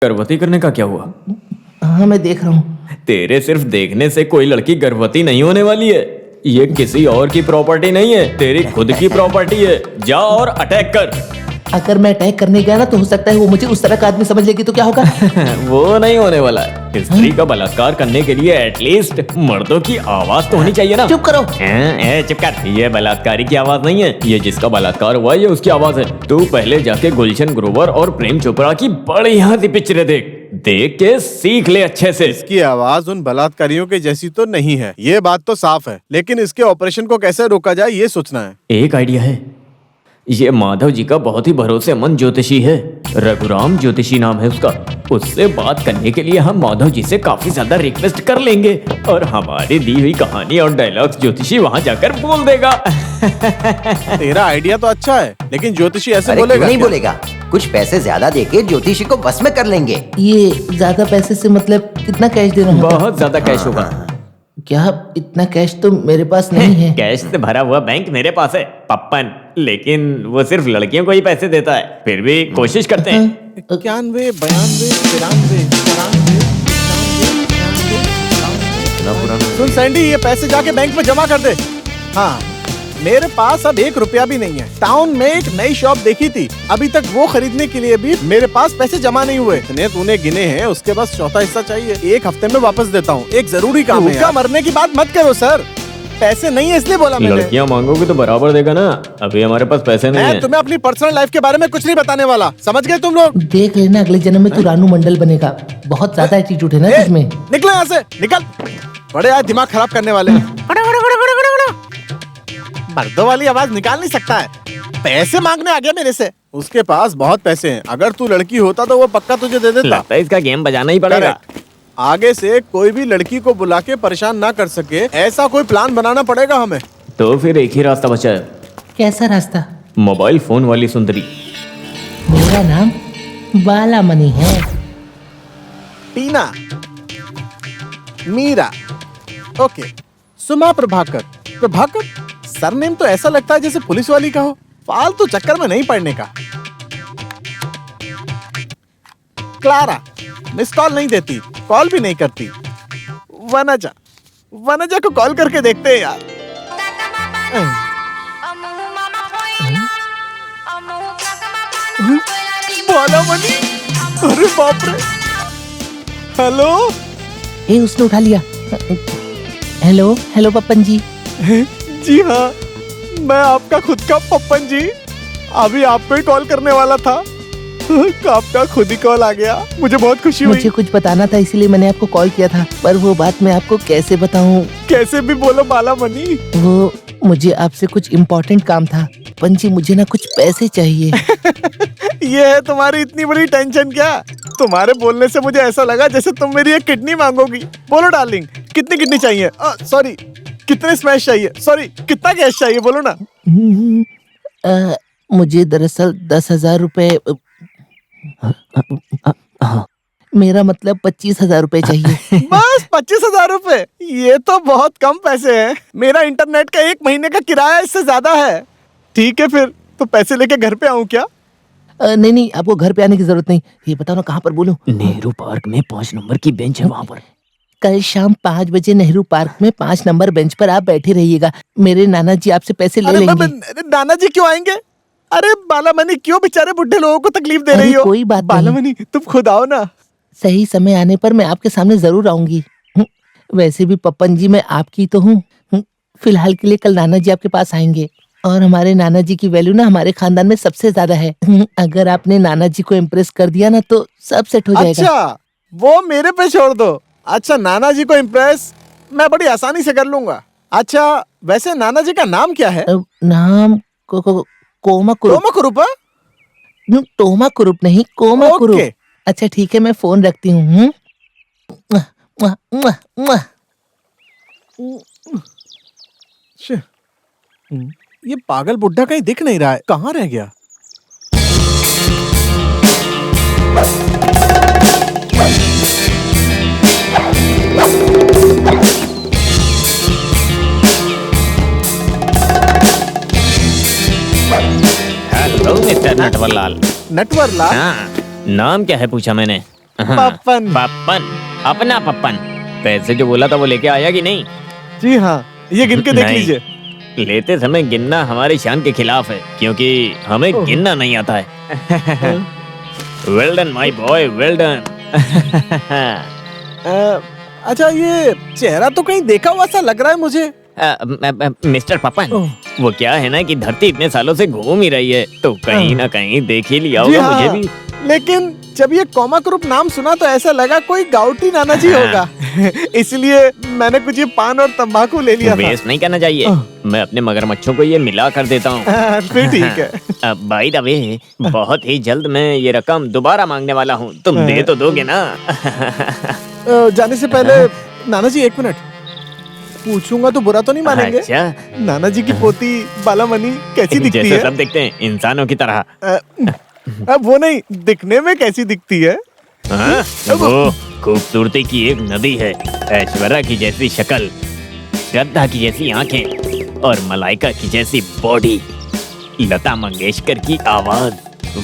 गर्भवती करने का क्या हुआ? हाँ मैं देख रहा हूँ। तेरे सिर्फ देखने से कोई लड़की गर्भवती नहीं होने वाली है। ये किसी और की प्रॉपर्टी नहीं है, तेरी खुद की प्रॉपर्टी है। जा और अटैक कर। अगर मैं अटैक करने गया ना तो हो सकता है वो मुझे उस तरह का आदमी समझ लेगी, तो क्या होगा? वो नहीं होने वाला है। स्त्री का बलात्कार करने के लिए एटलीस्ट मर्दों की आवाज तो होनी चाहिए ना। चुप करो। चुप कर। ये बलात्कारी की आवाज नहीं है, ये जिसका बलात्कार हुआ ये उसकी आवाज है। तू पहले जाके गुलशन ग्रोवर और प्रेम चोपड़ा की बढ़िया सी पिक्चरें देख के सीख ले अच्छे से। इसकी आवाज उन बलात्कारियों के जैसी तो नहीं है, ये बात तो साफ है, लेकिन इसके ऑपरेशन को कैसे रोका जाए ये सोचना है। एक आइडिया है। ये माधव जी का बहुत ही भरोसेमंद ज्योतिषी है, रघुराम ज्योतिषी नाम है उसका। उससे बात करने के लिए हम माधव जी से काफी ज्यादा रिक्वेस्ट कर लेंगे और हमारी दी हुई कहानी और डायलॉग्स ज्योतिषी वहाँ जाकर बोल देगा। तेरा आइडिया तो अच्छा है, लेकिन ज्योतिषी ऐसे अरे बोलेगा क्यों नहीं क्या? बोलेगा? कुछ पैसे ज्यादा देके ज्योतिषी को बस में कर लेंगे। ये ज्यादा पैसे से मतलब कितना कैश देना होगा? बहुत ज्यादा कैश होगा। क्या इतना कैश तो मेरे पास नहीं है। कैश से भरा हुआ बैंक मेरे पास है पप्पन, लेकिन वो सिर्फ लड़कियों को ही पैसे देता है। फिर भी कोशिश करते हैं। 91, 92, 93, 94, 95। सुन सैंडी, ये पैसे जाके बैंक में जमा कर दे। हाँ, मेरे पास अब 1 रुपया भी नहीं है। टाउन में एक नई शॉप देखी थी, अभी तक वो खरीदने के लिए भी मेरे पास पैसे जमा नहीं हुए। इतने तूने गिने हैं, उसके बाद चौथा हिस्सा चाहिए। 1 हफ्ते में वापस देता हूँ, एक जरूरी काम है। भूखा मरने की बात मत करो सर, पैसे नहीं है इसलिए बोला मैंने। लड़कियां मांगोगे तो बराबर देगा ना। अभी हमारे पास पैसे नहीं मैं है। तुम्हें अपनी पर्सनल लाइफ के बारे में कुछ नहीं बताने वाला, समझ गए तुम लोग? देख लेना अगले जन्म में तू रानू मंडल बनेगा। बहुत ज्यादा एटीट्यूड है ना ए, तुझमें। निकलो यहाँ से, निकल। बड़े आज दिमाग खराब करने वाले हैं। मर्दों वाली आवाज निकाल नहीं सकता है। पैसे मांगने आ गया मेरे से। उसके पास बहुत पैसे हैं, अगर तू लड़की होता तो वो पक्का तुझे दे देता। लगता है इसका गेम बजाना ही पड़ेगा। Correct। आगे से कोई भी लड़की को बुला के परेशान ना कर सके, ऐसा कोई प्लान बनाना पड़ेगा हमें। तो फिर एक ही रास्ता बचा है। कैसा रास्ता? मोबाइल फोन वाली सुंदरी। मेरा नाम बालामणि है। टीना, मीरा, ओके, सुमा प्रभाकर। प्रभाकर सरनेम तो ऐसा लगता है जैसे पुलिस वाली का हो। फालतू चक्कर में नहीं पड़ने का। क्लारा मिस कॉल नहीं देती, कॉल भी नहीं करती। वनजा, वनजा को कॉल करके देखते हैं यार। बालामणि, अरे बाप रे। हेलो। ए उसने उठा लिया। हेलो हेलो पप्पन जी। जी हाँ, मैं आपका खुद का पप्पन जी। अभी आपको ही कॉल करने वाला था, आपका खुद ही कॉल आ गया। मुझे बहुत खुशी हुई। मुझे कुछ बताना था इसीलिए मैंने आपको कॉल किया था, पर वो बात मैं आपको कैसे बताऊं? कैसे भी बोलो बालामणि। वो मुझे आपसे कुछ इम्पोर्टेंट काम था। पंजी मुझे ना कुछ पैसे चाहिए। ये है तुम्हारी इतनी बड़ी टेंशन क्या? तुम्हारे बोलने से मुझे ऐसा लगा जैसे तुम मेरी एक किडनी मांगोगी। बोलो डार्लिंग, कितनी किडनी चाहिए? सॉरी, कितने स्मैश चाहिए? सॉरी, कितना कैश चाहिए? बोलो ना। मुझे दरअसल 10,000 रुपए, मेरा मतलब 25,000 रुपए चाहिए। बस 25,000 रुपए? ये तो बहुत कम पैसे हैं। मेरा इंटरनेट का 1 महीने का किराया इससे ज्यादा है। ठीक है फिर, तो पैसे लेके घर पे आऊँ क्या? नहीं नहीं, आपको घर पे आने की जरूरत नहीं। ये बताओ ना कहाँ पर बोलूं? नेहरू पार्क में 5 नंबर की बेंच है, वहाँ पर। कल शाम 5 बजे नेहरू पार्क में 5 नंबर बेंच पर आप बैठे रहिएगा। मेरे नाना जी आपसे पैसे ले लेंगे। नाना जी क्यों आएंगे? अरे बालामणि, क्यों बेचारे बुढ़े लोगों को तकलीफ दे रही हो? कोई बात नहीं। बालामणि, तुम खुद आओ ना। सही समय आने पर मैं आपके सामने जरूर आऊंगी। वैसे भी पप्पन जी मैं आपकी तो हूँ। फिलहाल के लिए कल नाना जी आपके पास आएंगे और हमारे नाना जी की वैल्यू ना हमारे खानदान में सबसे ज्यादा है। अगर आपने नाना जी को इम्प्रेस कर दिया ना तो सब सेट हो जाएगा। अच्छा, वो मेरे पे छोड़ दो। अच्छा, नाना जी को इम्प्रेस मैं बड़ी आसानी से कर लूंगा। अच्छा, वैसे नाना जी का नाम क्या है? नाम कोमा कुरुप। टोमा कुरुप? टोमा कुरुप नहीं, कोमा कुरुप। ओके। अच्छा ठीक है, मैं फोन रखती हूँ। ये पागल बुड्ढा कहीं दिख नहीं रहा है, कहाँ रह गया? Hello mister Natwarlal. नटवरलाल? हाँ, नाम क्या है पूछा मैंने। पप्पन। पप्पन, अपना पप्पन। पैसे जो बोला था वो लेके आया कि नहीं? जी हाँ, ये गिन के देख नहीं। लीजिए। लेते समय गिनना हमारी शान के खिलाफ है, क्योंकि हमें ओह। गिनना नहीं आता है। Well done my boy, well done. अच्छा, ये चेहरा तो कहीं देखा हुआ सा लग रहा है मुझे। मिस्टर पपन, ओह। वो क्या है ना कि धरती इतने सालों से घूम ही रही है, तो कहीं ना कहीं देख ही लिया जी होगा हाँ, मुझे भी। लेकिन जब ये कॉमाक्रुप नाम सुना तो ऐसा लगा कोई गाउटी नाना जी हाँ। होगा। इसलिए मैंने कुछ ये पान और तंबाकू ले लिया था। वेस्ट नहीं करना चाहिए। ओह। मैं अपने मगरमच्छों को ये मिला कर देता हूँ। फिर ठीक है। बाय द वे, बहुत ही जल्द मैं ये रकम दोबारा मांगने वाला हूँ, तुम दे तो दोगे ना? जाने से पहले नाना जी, एक मिनट पूछूंगा तो बुरा तो नहीं मानेंगे? अच्छा, नाना जी की पोती बालामणि कैसी दिखती जैसे है? सब दिखते हैं, इंसानों की तरह। अब वो नहीं, दिखने में कैसी दिखती है? हाँ? वो खूबसूरती की एक नदी है, ऐश्वर्या की जैसी शक्ल, श्रद्धा की जैसी आंखें और मलाइका की जैसी बॉडी, लता मंगेशकर की आवाज,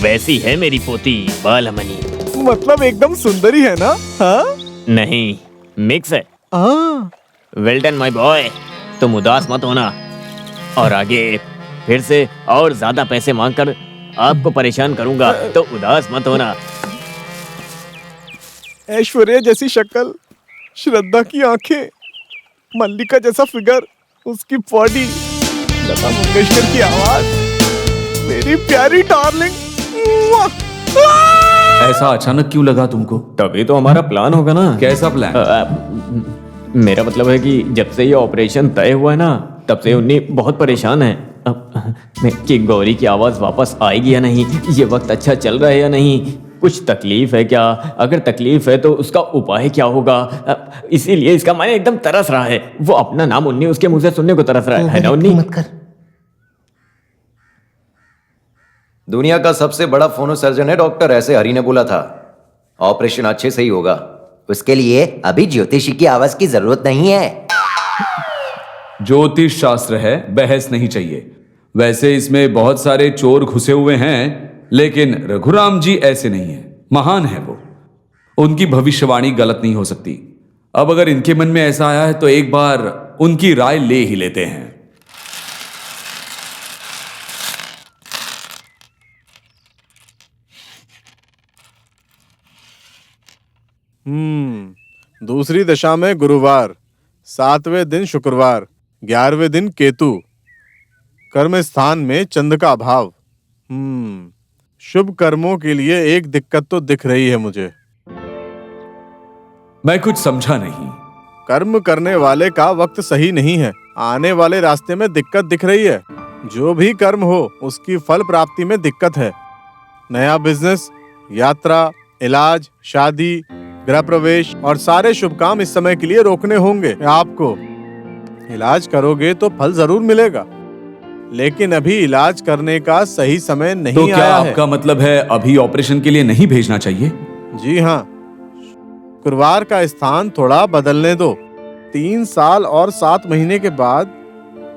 वैसी है मेरी पोती बालामणि। मतलब एकदम सुंदरी है ना? हाँ? नहीं, मिक्स है। हाँ। वेल डन माय बॉय, तुम उदास मत होना, और आगे फिर से और ज्यादा पैसे मांगकर आपको परेशान करूंगा, तो उदास मत होना। ऐश्वर्या जैसी शक्ल, श्रद्धा की आंखें, मल्लिका जैसा फिगर, उसकी बॉडी, लता मंगेशकर की आवाज, मेरी प्यारी डार्लिंग। ऐसा अचानक क्यों लगा तुमको? तभी तो हमारा प्लान होगा ना। कैसा प्लान? मेरा मतलब है कि जब से ये ऑपरेशन तय हुआ है ना, तब से उन्नी बहुत परेशान है कि गौरी की आवाज वापस आएगी या नहीं, ये वक्त अच्छा चल रहा है या नहीं, कुछ तकलीफ है क्या, अगर तकलीफ है तो उसका उपाय क्या होगा। इसीलिए इसका मन एकदम तरस रहा है। वो अपना नाम उन्नी उसके मुंह से सुनने को तरस रहा है ना उन्नी? मत कर। दुनिया का सबसे बड़ा फोनो सर्जन है डॉक्टर, ऐसे हरी ने बोला था। ऑपरेशन अच्छे से ही होगा, उसके लिए अभी ज्योतिषी की आवाज की जरूरत नहीं है। ज्योतिष शास्त्र है, बहस नहीं चाहिए। वैसे इसमें बहुत सारे चोर घुसे हुए हैं, लेकिन रघुराम जी ऐसे नहीं हैं। महान है वो, उनकी भविष्यवाणी गलत नहीं हो सकती। अब अगर इनके मन में ऐसा आया है तो एक बार उनकी राय ले ही लेते हैं। दूसरी दशा में गुरुवार, 7वें दिन शुक्रवार, 11वें दिन केतु, कर्म स्थान में चंद्र का अभाव। शुभ कर्मों के लिए एक दिक्कत तो दिख रही है मुझे। मैं कुछ समझा नहीं। कर्म करने वाले का वक्त सही नहीं है, आने वाले रास्ते में दिक्कत दिख रही है। जो भी कर्म हो उसकी फल प्राप्ति में दिक्कत है। नया बिजनेस, यात्रा, इलाज, शादी, गृह प्रवेश और सारे शुभ काम इस समय के लिए रोकने होंगे आपको। इलाज करोगे तो फल जरूर मिलेगा, लेकिन अभी इलाज करने का सही समय नहीं तो क्या आया है। आपका मतलब है अभी ऑपरेशन के लिए नहीं भेजना चाहिए? जी हाँ, शुक्रवार का स्थान थोड़ा बदलने दो। 3 साल और 7 महीने के बाद,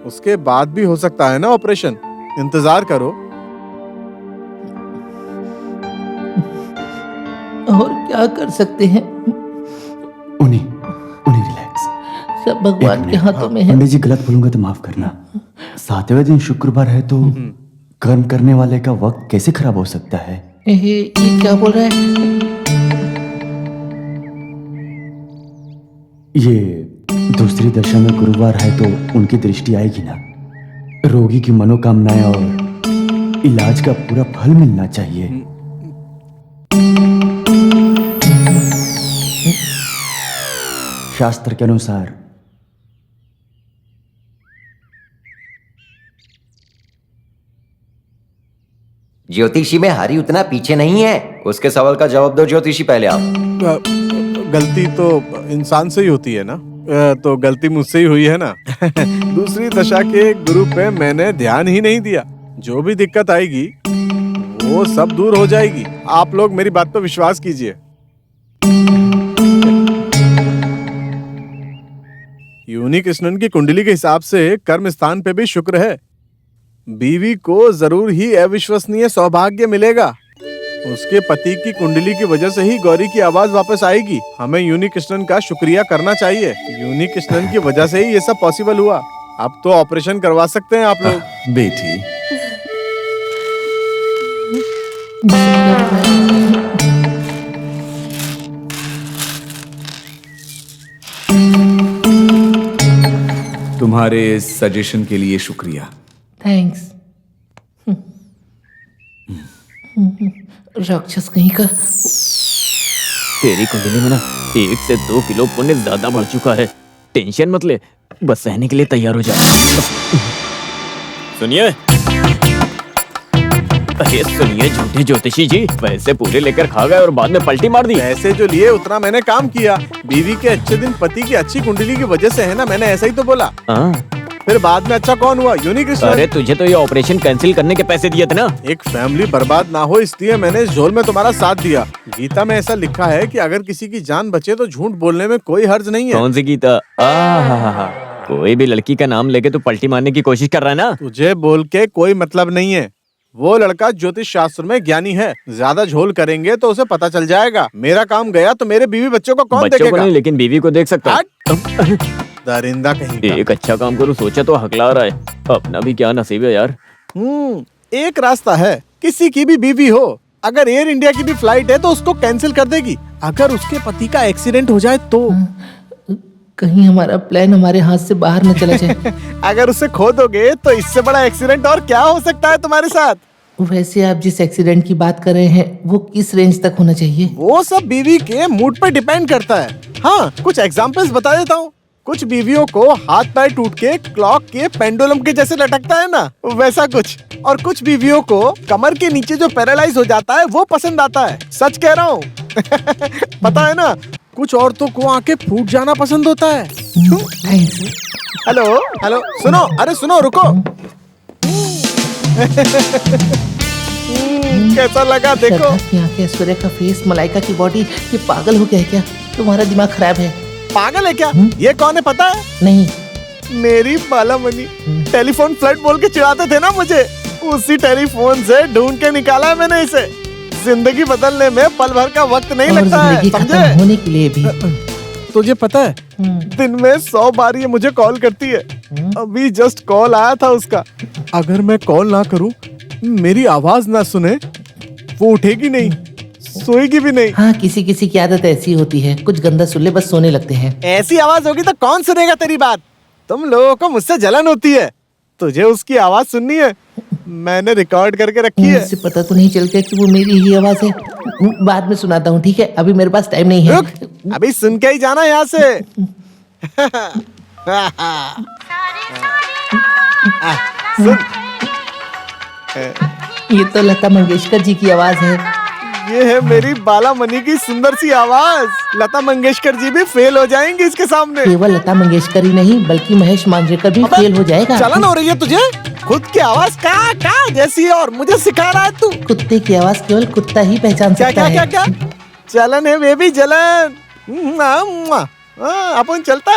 उसके बाद भी हो सकता है ना ऑपरेशन। इंतजार करो। और क्या कर सकते हैं, उन्हीं रिलैक्स। सब भगवान के हाथों में है। पंडित जी, गलत बोलूंगा तो माफ करना। 7वें दिन शुक्रवार है तो कर्म करने वाले का वक्त कैसे खराब हो सकता है? ये क्या बोल रहा है? ये दूसरी दशा में गुरुवार है तो उनकी दृष्टि आएगी ना। रोगी की मनोकामनाएं और इलाज का पूरा फल मिलना चाहिए। शास्त्र के अनुसार ज्योतिषी में हरी उतना पीछे नहीं है। उसके सवाल का जवाब दो ज्योतिषी, पहले आप। गलती तो इंसान से ही होती है ना, तो गलती मुझसे ही हुई है ना। दूसरी दशा के गुरु पे मैंने ध्यान ही नहीं दिया। जो भी दिक्कत आएगी वो सब दूर हो जाएगी। आप लोग मेरी बात पर विश्वास कीजिए। यूनिक कृष्णन की कुंडली के हिसाब से कर्म स्थान पे भी शुक्र है। बीवी को जरूर ही अविश्वसनीय सौभाग्य मिलेगा। उसके पति की कुंडली की वजह से ही गौरी की आवाज वापस आएगी। हमें यूनि कृष्णन का शुक्रिया करना चाहिए। यूनि कृष्णन की वजह से ही ये सब पॉसिबल हुआ। अब तो ऑपरेशन करवा सकते हैं आप लोग। बेटी, तुम्हारे इस सजेशन के लिए शुक्रिया। थैंक्स। राक्षस कहीं का। तेरी कुंडली में ना 1 से 2 किलो पुण्य ज्यादा बढ़ चुका है। टेंशन मत ले, बस सहने के लिए तैयार हो जा। सुनिए, अरे सुनिए झूठे ज्योतिषी जी, पैसे पूरे लेकर खा गए और बाद में पलटी मार दी। पैसे जो लिए उतना मैंने काम किया। बीवी के अच्छे दिन पति की अच्छी कुंडली की वजह से है ना, मैंने ऐसा ही तो बोला। हाँ। फिर बाद में अच्छा कौन हुआ? यूनि कृष्णन। अरे तुझे तो ये ऑपरेशन कैंसिल करने के पैसे दिए थे ना। एक फैमिली बर्बाद ना हो इसलिए मैंने इस झोल में तुम्हारा साथ दिया। गीता में ऐसा लिखा है कि अगर किसी की जान बचे तो झूठ बोलने में कोई हर्ज नहीं है। कौन सी गीता? कोई भी लड़की का नाम लेके तू पलटी मारने की कोशिश कर रहा है ना। तुझे बोल के कोई मतलब नहीं है। वो लड़का ज्योतिष शास्त्र में ज्ञानी है। ज्यादा झोल करेंगे तो उसे पता चल जाएगा। मेरा काम गया तो मेरे बीवी बच्चों को कौन बच्चों को देखेगा? नहीं, लेकिन बीवी को देख सकता हूँ। दरिंदा कहीं का। एक अच्छा काम करूँ सोचा तो हकला रहा है। अपना भी क्या नसीब है यार। एक रास्ता है। किसी की भी बीवी हो, अगर एयर इंडिया की भी फ्लाइट है तो उसको कैंसिल कर देगी। अगर उसके पति का एक्सीडेंट हो जाए तो कहीं हमारा प्लान हमारे हाथ से बाहर न चला जाए। अगर उसे खो दोगे तो इससे बड़ा एक्सीडेंट और क्या हो सकता है तुम्हारे साथ? वैसे आप जिस एक्सीडेंट की बात कर रहे हैं वो किस रेंज तक होना चाहिए? वो सब बीवी के मूड पर डिपेंड करता है। हाँ, कुछ एग्जांपल्स बता देता हूँ। कुछ बीवियों को हाथ पैर टूट के क्लॉक के पेंडुलम के जैसे लटकता है ना, वैसा कुछ। और कुछ बीवियों को कमर के नीचे जो पैरालाइज हो जाता है वो पसंद आता है। सच कह रहा हूँ। पता है ना, कुछ औरतों को आंखें फूट जाना पसंद होता है। थैंक्स। हेलो हेलो, सुनो, अरे सुनो, रुको। कैसा लगा देखो? श्रद्धा की आंखें, ऐश्वर्या का फेस, मलाइका की बॉडी। ये पागल हो गया है क्या? तुम्हारा दिमाग खराब है। पागल है क्या? ये कौन है पता है? नहीं। मेरी बालामणि। टेलीफोन फ्लड बोल के चिढ़ाते थे ना मुझे, उसी टेलीफोन से ढूंढ के निकाला है मैंने इसे। जिंदगी बदलने में पल भर का वक्त नहीं और लगता है, जिंदगी खत्म समझे? होने के लिए भी। तुझे पता है, दिन में 100 बार ये मुझे कॉल करती है। अभी जस्ट कॉल आया था उसका। अगर मैं कॉल ना करूं, मेरी आवाज ना सुने, वो उठेगी नहीं, सोएगी भी नहीं। हाँ, किसी किसी की आदत ऐसी होती है। कुछ गंदा सुन ले बस सोने लगते हैं। ऐसी आवाज होगी तो कौन सुनेगा तेरी बात? तुम लोगों को मुझसे जलन होती है। तुझे उसकी आवाज सुननी है, मैंने रिकॉर्ड करके रखी है। मुझसे पता तो नहीं चल गया कि वो मेरी ही आवाज है। बाद में सुनाता हूँ, ठीक है? अभी मेरे पास टाइम नहीं है। रुक, अभी सुन के ही जाना यहाँ से। सुन, ये तो लता मंगेशकर जी की आवाज है। ये है मेरी बालामणि की सुंदर सी आवाज। लता मंगेशकर जी भी फेल हो जाएंगी इसके सामने। केवल लता मंगेशकर ही नहीं बल्कि महेश मांजरेकर भी फेल हो जाएगा। जलन हो रही है तुझे? खुद की आवाज का जैसी है और मुझे सिखा रहा है तू। कुत्ते की आवाज केवल कुत्ता ही पहचान क्या सकता क्या है। क्या क्या? जलन है बेबी, जलन। अपन चलता है।